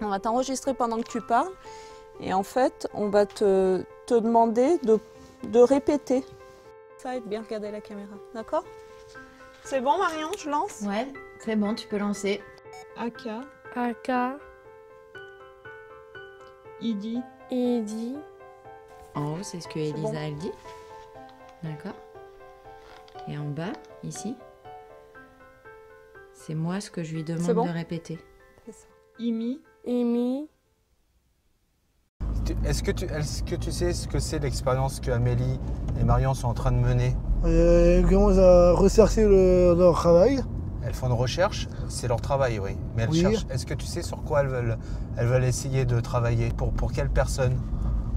On va t'enregistrer pendant que tu parles. Et en fait, on va te demander de répéter. Ça et de bien regarder la caméra, d'accord? C'est bon Marion, je lance? Ouais, c'est bon, tu peux lancer. Aka, Aka, Idi. Idi. En haut, c'est ce que Elisa, bon. elle dit. D'accord. Et en bas, ici, c'est moi ce que je lui demande bon de répéter. C'est ça. Imi. Imi. Est-ce que tu sais ce que c'est l'expérience que Amélie et Marion sont en train de mener? Elles commencent à rechercher leur travail. Elles font une recherche, c'est leur travail, oui. Mais elles cherchent. Est-ce que tu sais sur quoi elles veulent essayer de travailler? Pour quelle personne?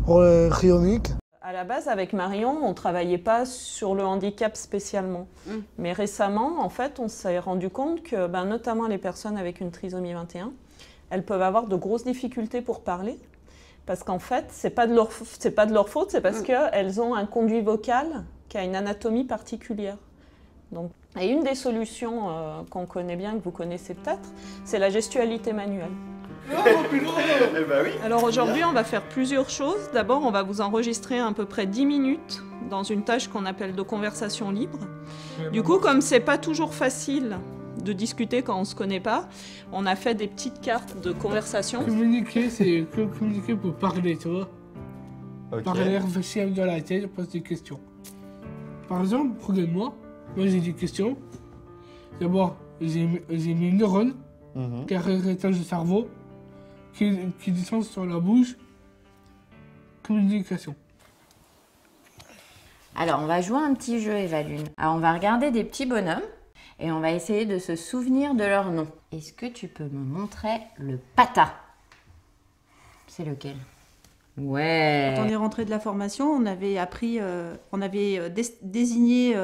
Pour les cryoniques. À la base, avec Marion, on ne travaillait pas sur le handicap spécialement. Mais récemment, en fait, on s'est rendu compte que, notamment les personnes avec une trisomie 21, elles peuvent avoir de grosses difficultés pour parler. Parce qu'en fait, c'est pas de leur faute, c'est parce qu'elles ont un conduit vocal qui a une anatomie particulière. Donc, et une des solutions qu'on connaît bien, que vous connaissez peut-être, c'est la gestualité manuelle. Alors aujourd'hui, on va faire plusieurs choses. D'abord, on va vous enregistrer à peu près 10 minutes dans une tâche qu'on appelle de conversation libre. Du coup, comme c'est pas toujours facile de discuter quand on se connaît pas, on a fait des petites cartes de conversation. Communiquer, c'est communiquer pour parler, tu vois. Ok. Parler, réfléchir dans la tête, poser des questions. Par exemple, regarde-moi, moi j'ai des questions. D'abord, j'ai mes neurones qui arrêtent le cerveau, qui descendent sur la bouche. Communication. Alors, on va jouer un petit jeu, Eva Lune. Alors, on va regarder des petits bonhommes et on va essayer de se souvenir de leur nom. Est-ce que tu peux me montrer le pata? C'est lequel? Ouais. Quand on est rentré de la formation, on avait appris, désigné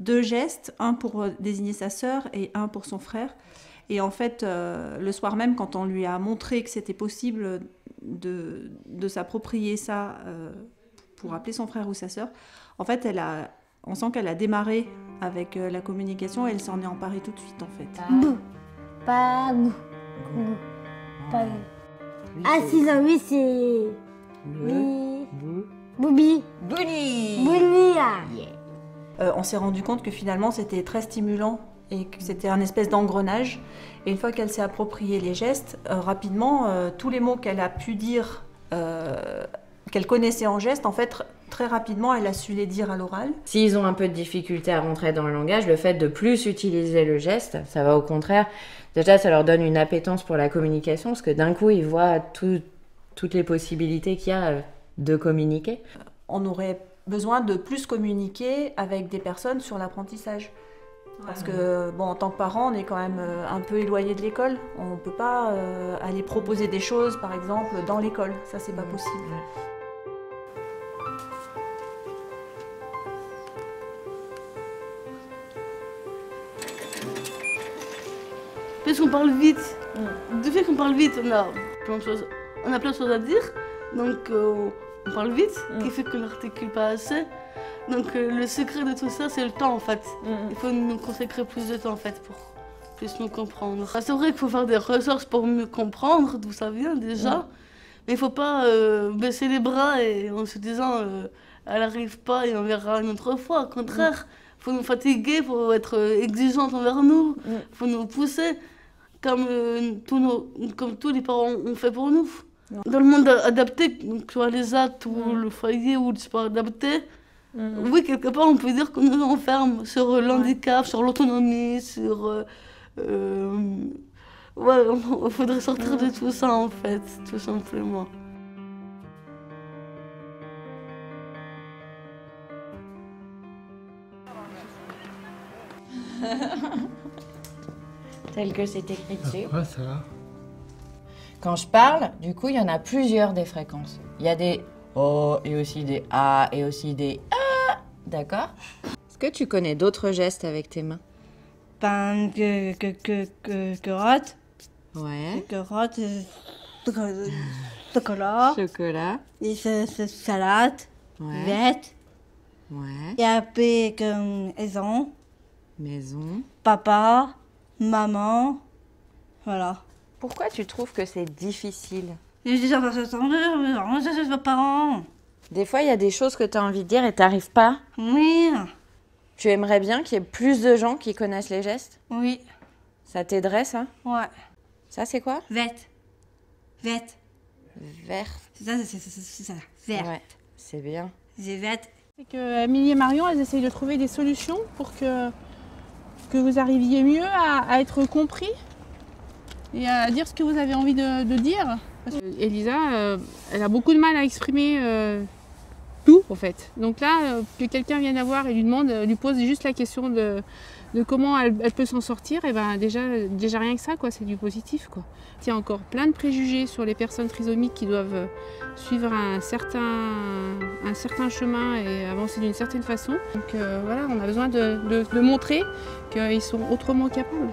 2 gestes, un pour désigner sa sœur et un pour son frère. Et en fait, le soir même, quand on lui a montré que c'était possible de s'approprier ça pour appeler son frère ou sa sœur, en fait, on sent qu'elle a démarré avec la communication et elle s'en est emparée tout de suite, en fait. Bou. Pas bou. Bou. Pas bou. Ah si, non, oui, c'est... Oui. Boubi. Bouli. Bouli. On s'est rendu compte que finalement, c'était très stimulant et que c'était un espèce d'engrenage. Et une fois qu'elle s'est approprié les gestes, rapidement, tous les mots qu'elle a pu dire, qu'elle connaissait en geste, en fait, très rapidement, elle a su les dire à l'oral. S'ils ont un peu de difficulté à rentrer dans le langage, le fait de plus utiliser le geste, ça va au contraire. Déjà, ça leur donne une appétence pour la communication, parce que d'un coup, ils voient toutes les possibilités qu'il y a de communiquer. On aurait besoin de plus communiquer avec des personnes sur l'apprentissage. Parce que, en tant que parent, on est quand même un peu éloigné de l'école. On ne peut pas aller proposer des choses, par exemple, dans l'école. Ça, c'est pas possible. Parce qu'on parle vite. Du fait qu'on parle vite, on a plein de choses à dire. Donc on parle vite, qui fait qu'on n'articule pas assez. Donc le secret de tout ça, c'est le temps en fait. Il faut nous consacrer plus de temps en fait pour plus nous comprendre. C'est vrai qu'il faut faire des recherches pour mieux comprendre d'où ça vient déjà. Mais il ne faut pas baisser les bras et en se disant elle n'arrive pas et on verra une autre fois. Au contraire, il faut nous fatiguer, il faut être exigeante envers nous, il faut nous pousser comme tous les parents ont fait pour nous. Dans le monde adapté, que ce soit les actes ou le foyer ou le sport adapté, oui, quelque part, on peut dire qu'on nous enferme sur l'handicap, sur l'autonomie, sur... ouais, il faudrait sortir de tout ça, en fait, tout simplement. Tel que c'est écrit dessus. Ouais, ça va. Quand je parle, du coup, il y en a plusieurs des fréquences. Il y a des O et aussi des A et aussi des A. D'accord? Est-ce que tu connais d'autres gestes avec tes mains? Carotte. Ouais. Carotte. Chocolat. Chocolat. Et salade. Ouais. Vête. Ouais. Et après, maison. Maison. Papa. Maman. Voilà. Pourquoi tu trouves que c'est difficile? Je dis ça parce que ça c'est pas parent. Des fois, il y a des choses que tu as envie de dire et t'arrives pas. Oui. Tu aimerais bien qu'il y ait plus de gens qui connaissent les gestes? Oui. Ça t'aiderait, ça? Ouais. Ça, c'est quoi? Verte. Verte. Verte. C'est ça. Verte. Ouais, c'est bien. C'est verte. C'est que Émilie et Marion, elles essayent de trouver des solutions pour que vous arriviez mieux à être compris et à dire ce que vous avez envie de dire. Parce que Elisa, elle a beaucoup de mal à exprimer tout, en fait. Donc là, que quelqu'un vienne la voir et lui pose juste la question de comment elle peut s'en sortir, et ben déjà rien que ça, quoi, c'est du positif, quoi. Il y a encore plein de préjugés sur les personnes trisomiques qui doivent suivre un certain chemin et avancer d'une certaine façon. Donc voilà, on a besoin de montrer qu'ils sont autrement capables.